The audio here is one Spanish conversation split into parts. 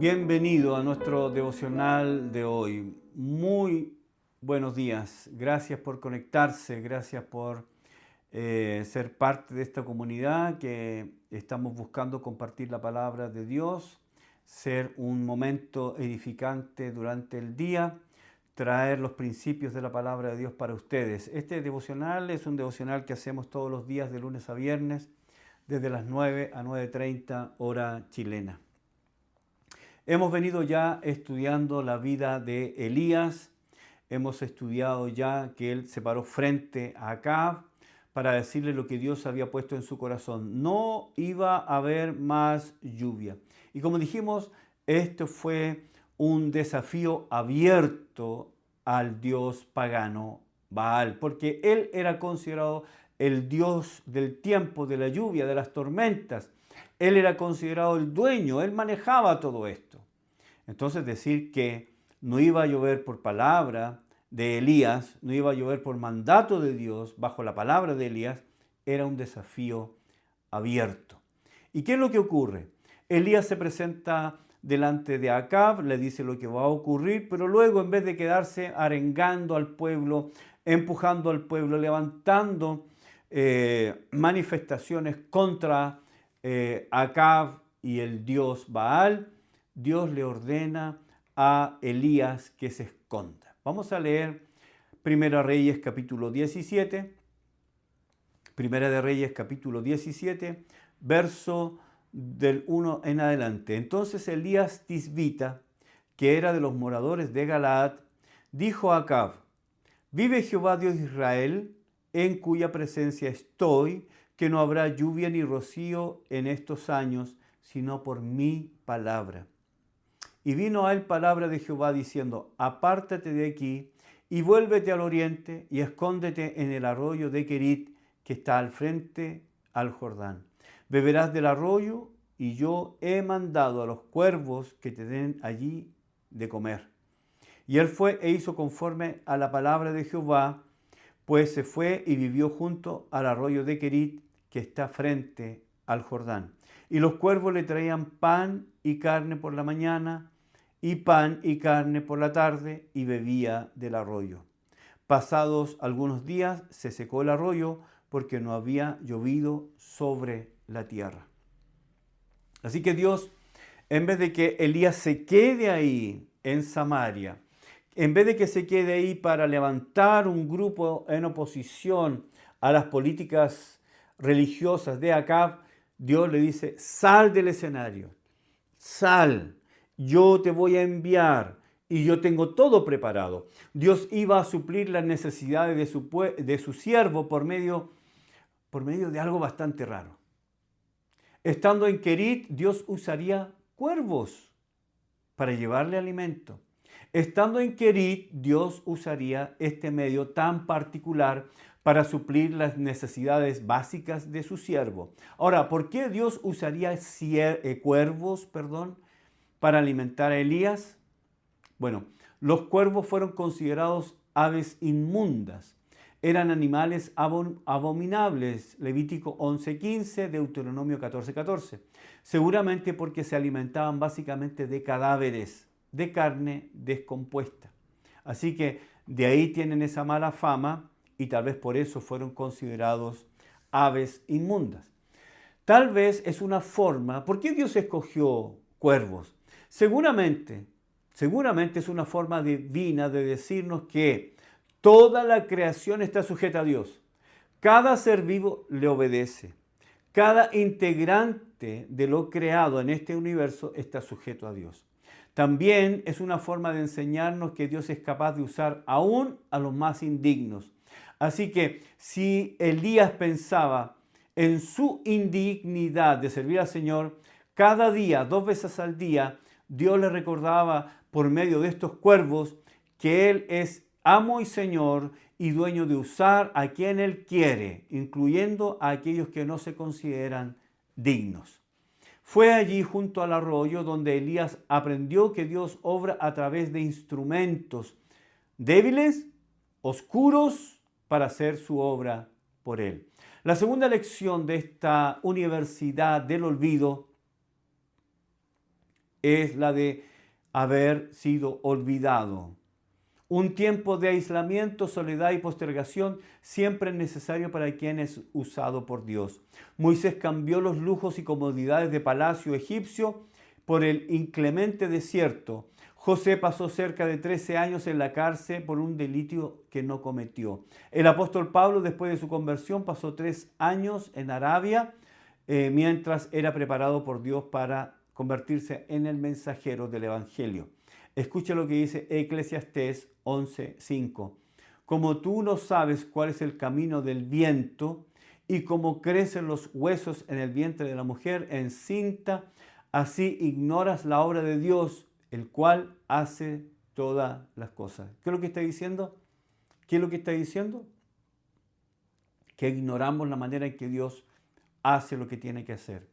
Bienvenido a nuestro devocional de hoy. Muy buenos días. Gracias por conectarse, gracias por ser parte de esta comunidad que estamos buscando compartir la palabra de Dios, ser un momento edificante durante el día, traer los principios de la palabra de Dios para ustedes. Este devocional es un devocional que hacemos todos los días de lunes a viernes, desde las 9 a 9:30 hora chilena. Hemos venido ya estudiando la vida de Elías, hemos estudiado ya que él se paró frente a Acab para decirle lo que Dios había puesto en su corazón. No iba a haber más lluvia. Y como dijimos, esto fue un desafío abierto al dios pagano Baal, porque él era considerado el dios del tiempo, de la lluvia, de las tormentas. Él era considerado el dueño, él manejaba todo esto. Entonces decir que no iba a llover por palabra de Elías, no iba a llover por mandato de Dios, bajo la palabra de Elías, era un desafío abierto. ¿Y qué es lo que ocurre? Elías se presenta delante de Acab, le dice lo que va a ocurrir, pero luego en vez de quedarse arengando al pueblo, empujando al pueblo, levantando manifestaciones contra Acab y el dios Baal, Dios le ordena a Elías que se esconda. Vamos a leer Primera de Reyes capítulo 17, Primera de Reyes capítulo 17, verso del 1 en adelante. Entonces Elías Tisbita, que era de los moradores de Galaad, dijo a Acab: vive Jehová Dios de Israel, en cuya presencia estoy, que no habrá lluvia ni rocío en estos años, sino por mi palabra. Y vino a él palabra de Jehová diciendo: apártate de aquí y vuélvete al oriente y escóndete en el arroyo de Querit, que está al frente al Jordán. Beberás del arroyo, y yo he mandado a los cuervos que te den allí de comer. Y él fue e hizo conforme a la palabra de Jehová, pues se fue y vivió junto al arroyo de Querit, que está frente al Jordán. Y los cuervos le traían pan y carne por la mañana, y pan y carne por la tarde, y bebía del arroyo. Pasados algunos días se secó el arroyo, porque no había llovido sobre la tierra. Así que Dios, en vez de que Elías se quede ahí en Samaria, en vez de que se quede ahí para levantar un grupo en oposición a las políticas religiosas de Acab, Dios le dice: sal del escenario, sal, yo te voy a enviar y yo tengo todo preparado. Dios iba a suplir las necesidades de su siervo por medio de algo bastante raro. Estando en Querit, Dios usaría cuervos para llevarle alimento. Estando en Querit, Dios usaría este medio tan particular para suplir las necesidades básicas de su siervo. Ahora, ¿por qué Dios usaría cuervos, para alimentar a Elías? Bueno, los cuervos fueron considerados aves inmundas. Eran animales abominables, Levítico 11:15, Deuteronomio 14:14. Seguramente porque se alimentaban básicamente de cadáveres, de carne descompuesta. Así que de ahí tienen esa mala fama y tal vez por eso fueron considerados aves inmundas. Tal vez es una forma. ¿Por qué Dios escogió cuervos? Seguramente es una forma divina de decirnos que toda la creación está sujeta a Dios. Cada ser vivo le obedece. Cada integrante de lo creado en este universo está sujeto a Dios. También es una forma de enseñarnos que Dios es capaz de usar aún a los más indignos. Así que si Elías pensaba en su indignidad de servir al Señor, cada día, 2 veces al día, Dios le recordaba por medio de estos cuervos que Él es amo y Señor y dueño de usar a quien Él quiere, incluyendo a aquellos que no se consideran dignos. Fue allí junto al arroyo donde Elías aprendió que Dios obra a través de instrumentos débiles, oscuros, para hacer su obra por Él. La segunda lección de esta universidad del olvido es la de haber sido olvidado. Un tiempo de aislamiento, soledad y postergación siempre es necesario para quien es usado por Dios. Moisés cambió los lujos y comodidades de palacio egipcio por el inclemente desierto. José pasó cerca de 13 años en la cárcel por un delito que no cometió. El apóstol Pablo, después de su conversión, pasó 3 años en Arabia mientras era preparado por Dios para convertirse en el mensajero del Evangelio. Escucha lo que dice Eclesiastés 11:5. Como tú no sabes cuál es el camino del viento y cómo crecen los huesos en el vientre de la mujer encinta, así ignoras la obra de Dios, el cual hace todas las cosas. ¿Qué es lo que está diciendo? ¿Qué es lo que está diciendo? Que ignoramos la manera en que Dios hace lo que tiene que hacer.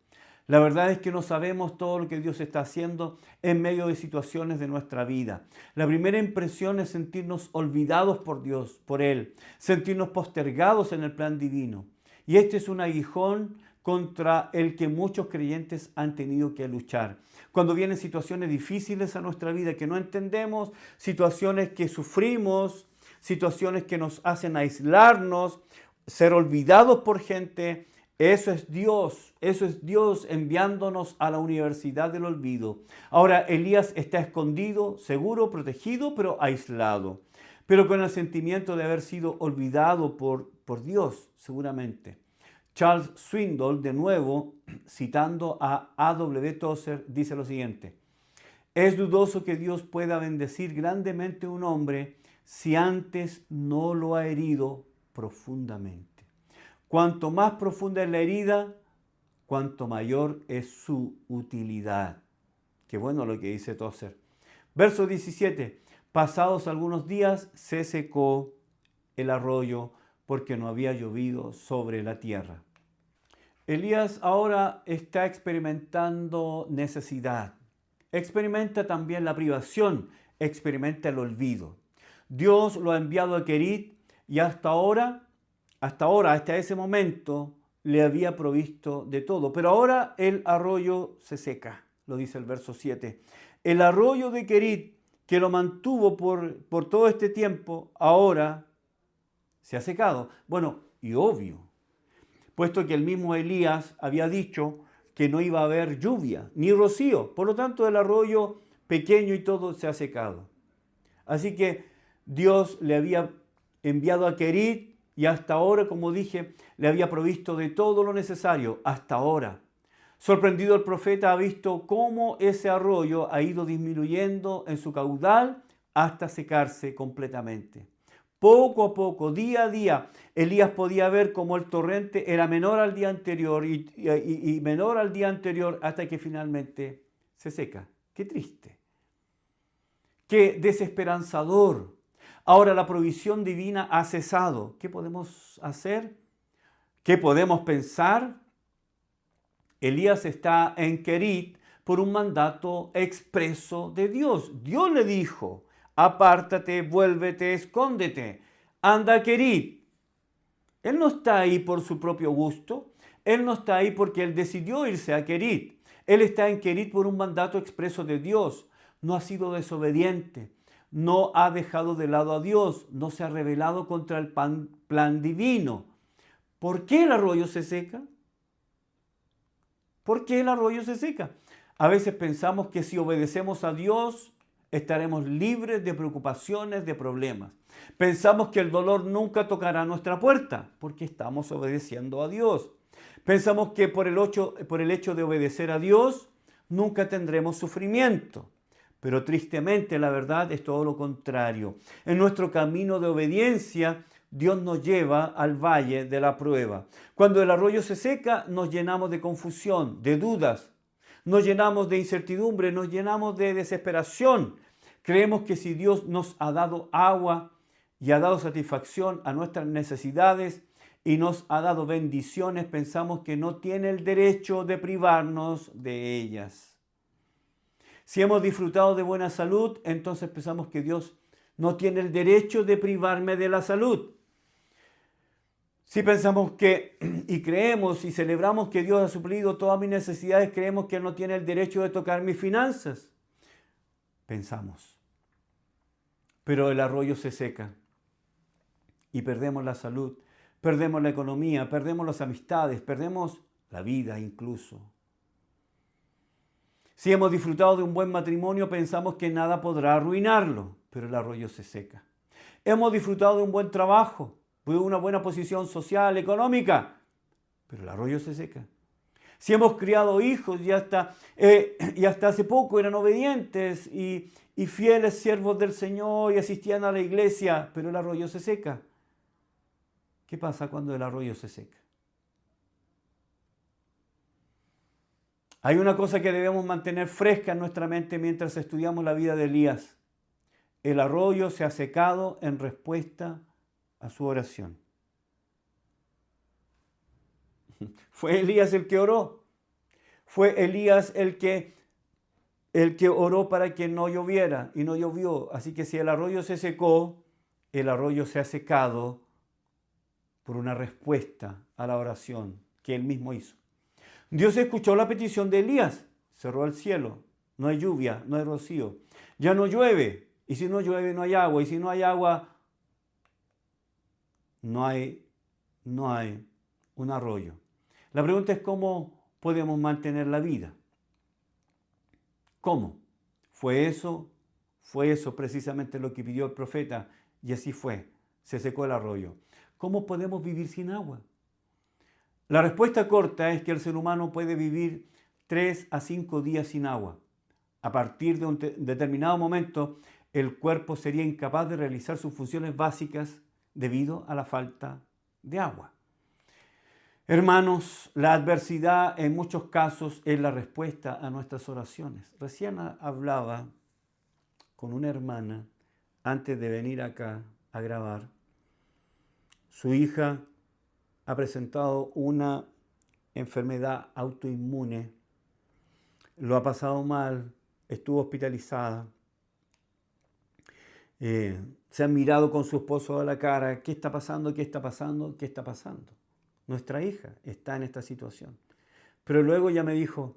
La verdad es que no sabemos todo lo que Dios está haciendo en medio de situaciones de nuestra vida. La primera impresión es sentirnos olvidados por Dios, por Él, sentirnos postergados en el plan divino. Y este es un aguijón contra el que muchos creyentes han tenido que luchar. Cuando vienen situaciones difíciles a nuestra vida que no entendemos, situaciones que sufrimos, situaciones que nos hacen aislarnos, ser olvidados por gente, eso es Dios enviándonos a la universidad del olvido. Ahora Elías está escondido, seguro, protegido, pero aislado, pero con el sentimiento de haber sido olvidado por Dios, seguramente. Charles Swindoll, de nuevo, citando a A.W. Tozer, dice lo siguiente: es dudoso que Dios pueda bendecir grandemente a un hombre si antes no lo ha herido profundamente. Cuanto más profunda es la herida, cuanto mayor es su utilidad. Qué bueno lo que dice Tozer. Verso 17. Pasados algunos días se secó el arroyo porque no había llovido sobre la tierra. Elías ahora está experimentando necesidad. Experimenta también la privación, experimenta el olvido. Dios lo ha enviado a Querit y hasta ese momento, le había provisto de todo. Pero ahora el arroyo se seca, lo dice el verso 7. El arroyo de Querit, que lo mantuvo por todo este tiempo, ahora se ha secado. Bueno, y obvio, puesto que el mismo Elías había dicho que no iba a haber lluvia ni rocío. Por lo tanto, el arroyo pequeño y todo se ha secado. Así que Dios le había enviado a Querit y hasta ahora, como dije, le había provisto de todo lo necesario. Hasta ahora. Sorprendido el profeta ha visto cómo ese arroyo ha ido disminuyendo en su caudal hasta secarse completamente. Poco a poco, día a día, Elías podía ver cómo el torrente era menor al día anterior y menor al día anterior hasta que finalmente se seca. Qué triste. Qué desesperanzador. Ahora la provisión divina ha cesado. ¿Qué podemos hacer? ¿Qué podemos pensar? Elías está en Querit por un mandato expreso de Dios. Dios le dijo: apártate, vuélvete, escóndete, anda a Querit. Él no está ahí por su propio gusto. Él no está ahí porque él decidió irse a Querit. Él está en Querit por un mandato expreso de Dios. No ha sido desobediente. No ha dejado de lado a Dios. No se ha rebelado contra el plan divino. ¿Por qué el arroyo se seca? ¿Por qué el arroyo se seca? A veces pensamos que si obedecemos a Dios estaremos libres de preocupaciones, de problemas. Pensamos que el dolor nunca tocará nuestra puerta porque estamos obedeciendo a Dios. Pensamos que por el hecho de obedecer a Dios nunca tendremos sufrimiento. Pero tristemente la verdad es todo lo contrario. En nuestro camino de obediencia, Dios nos lleva al valle de la prueba. Cuando el arroyo se seca, nos llenamos de confusión, de dudas. Nos llenamos de incertidumbre, nos llenamos de desesperación. Creemos que si Dios nos ha dado agua y ha dado satisfacción a nuestras necesidades y nos ha dado bendiciones, pensamos que no tiene el derecho de privarnos de ellas. Si hemos disfrutado de buena salud, entonces pensamos que Dios no tiene el derecho de privarme de la salud. Si pensamos que, y creemos y celebramos que Dios ha suplido todas mis necesidades, creemos que Él no tiene el derecho de tocar mis finanzas. Pensamos. Pero el arroyo se seca y perdemos la salud, perdemos la economía, perdemos las amistades, perdemos la vida incluso. Si hemos disfrutado de un buen matrimonio, pensamos que nada podrá arruinarlo, pero el arroyo se seca. Hemos disfrutado de un buen trabajo, de una buena posición social, económica, pero el arroyo se seca. Si hemos criado hijos y hasta hace poco eran obedientes y fieles siervos del Señor y asistían a la iglesia, pero el arroyo se seca. ¿Qué pasa cuando el arroyo se seca? Hay una cosa que debemos mantener fresca en nuestra mente mientras estudiamos la vida de Elías. El arroyo se ha secado en respuesta a su oración. Fue Elías el que oró. Fue Elías el que oró para que no lloviera y no llovió. Así que si el arroyo se secó, el arroyo se ha secado por una respuesta a la oración que él mismo hizo. Dios escuchó la petición de Elías, cerró el cielo, no hay lluvia, no hay rocío, ya no llueve, y si no llueve no hay agua, y si no hay agua no hay un arroyo. La pregunta es cómo podemos mantener la vida. ¿Cómo? Fue eso precisamente lo que pidió el profeta, y así fue, se secó el arroyo. ¿Cómo podemos vivir sin agua? La respuesta corta es que el ser humano puede vivir 3 a 5 días sin agua. A partir de un determinado momento, el cuerpo sería incapaz de realizar sus funciones básicas debido a la falta de agua. Hermanos, la adversidad en muchos casos es la respuesta a nuestras oraciones. Recién hablaba con una hermana antes de venir acá a grabar. Su hija ha presentado una enfermedad autoinmune, lo ha pasado mal, estuvo hospitalizada, se ha mirado con su esposo a la cara, ¿qué está pasando? ¿Qué está pasando? ¿Qué está pasando? Nuestra hija está en esta situación. Pero luego ella me dijo,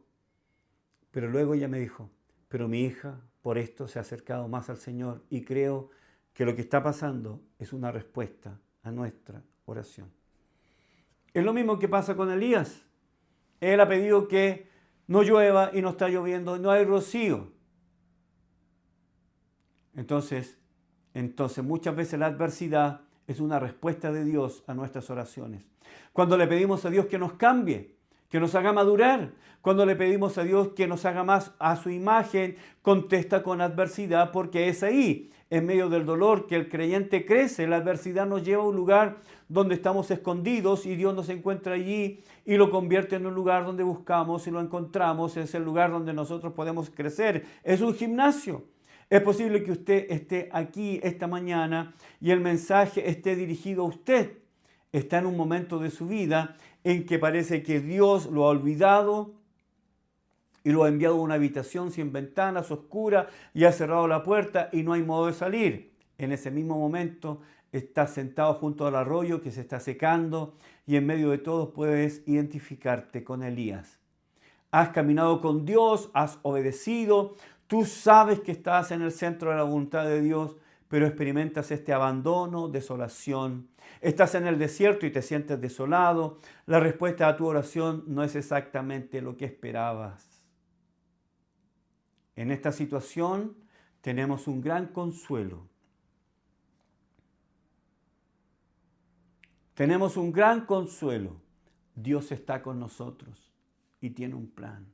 pero mi hija por esto se ha acercado más al Señor y creo que lo que está pasando es una respuesta a nuestra oración. Es lo mismo que pasa con Elías. Él ha pedido que no llueva y no está lloviendo, no hay rocío. Entonces muchas veces la adversidad es una respuesta de Dios a nuestras oraciones. Cuando le pedimos a Dios que nos cambie, que nos haga madurar, cuando le pedimos a Dios que nos haga más a su imagen, contesta con adversidad, porque es ahí, en medio del dolor, que el creyente crece. La adversidad nos lleva a un lugar donde estamos escondidos y Dios nos encuentra allí y lo convierte en un lugar donde buscamos y lo encontramos. Es el lugar donde nosotros podemos crecer. Es un gimnasio. Es posible que usted esté aquí esta mañana y el mensaje esté dirigido a usted. Está en un momento de su vida en que parece que Dios lo ha olvidado y lo ha enviado a una habitación sin ventanas, oscura, y ha cerrado la puerta y no hay modo de salir. En ese mismo momento estás sentado junto al arroyo que se está secando y en medio de todo puedes identificarte con Elías. Has caminado con Dios, has obedecido, tú sabes que estás en el centro de la voluntad de Dios, pero experimentas este abandono, desolación. Estás en el desierto y te sientes desolado. La respuesta a tu oración no es exactamente lo que esperabas. En esta situación tenemos un gran consuelo. Tenemos un gran consuelo. Dios está con nosotros y tiene un plan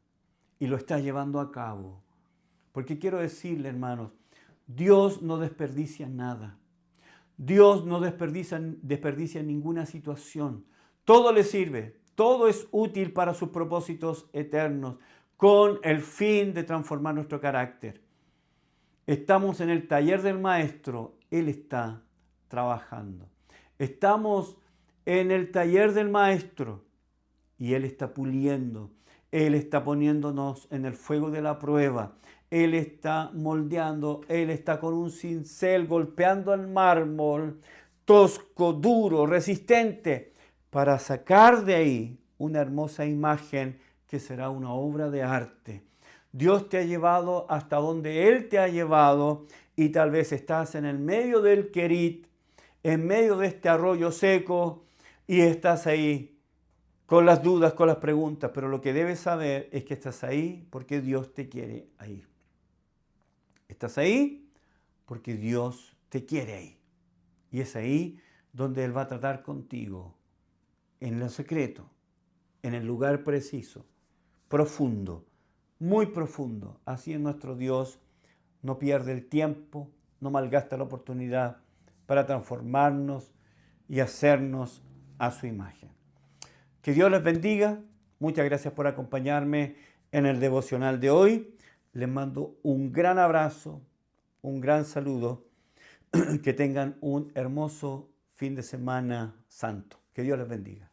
y lo está llevando a cabo. Porque quiero decirle, hermanos, Dios no desperdicia nada. Dios no desperdicia ninguna situación. Todo le sirve, todo es útil para sus propósitos eternos, con el fin de transformar nuestro carácter. Estamos en el taller del Maestro, Él está trabajando. Estamos en el taller del Maestro y Él está puliendo. Él está poniéndonos en el fuego de la prueba. Él está moldeando, Él está con un cincel golpeando el mármol, tosco, duro, resistente, para sacar de ahí una hermosa imagen que será una obra de arte. Dios te ha llevado hasta donde Él te ha llevado y tal vez estás en el medio del Querit, en medio de este arroyo seco y estás ahí con las dudas, con las preguntas, pero lo que debes saber es que estás ahí porque Dios te quiere ahí. Estás ahí porque Dios te quiere ahí. Y es ahí donde Él va a tratar contigo, en lo secreto, en el lugar preciso, profundo, muy profundo. Así es nuestro Dios, no pierde el tiempo, no malgasta la oportunidad para transformarnos y hacernos a su imagen. Que Dios les bendiga. Muchas gracias por acompañarme en el devocional de hoy. Les mando un gran abrazo, un gran saludo. Que tengan un hermoso fin de semana santo. Que Dios les bendiga.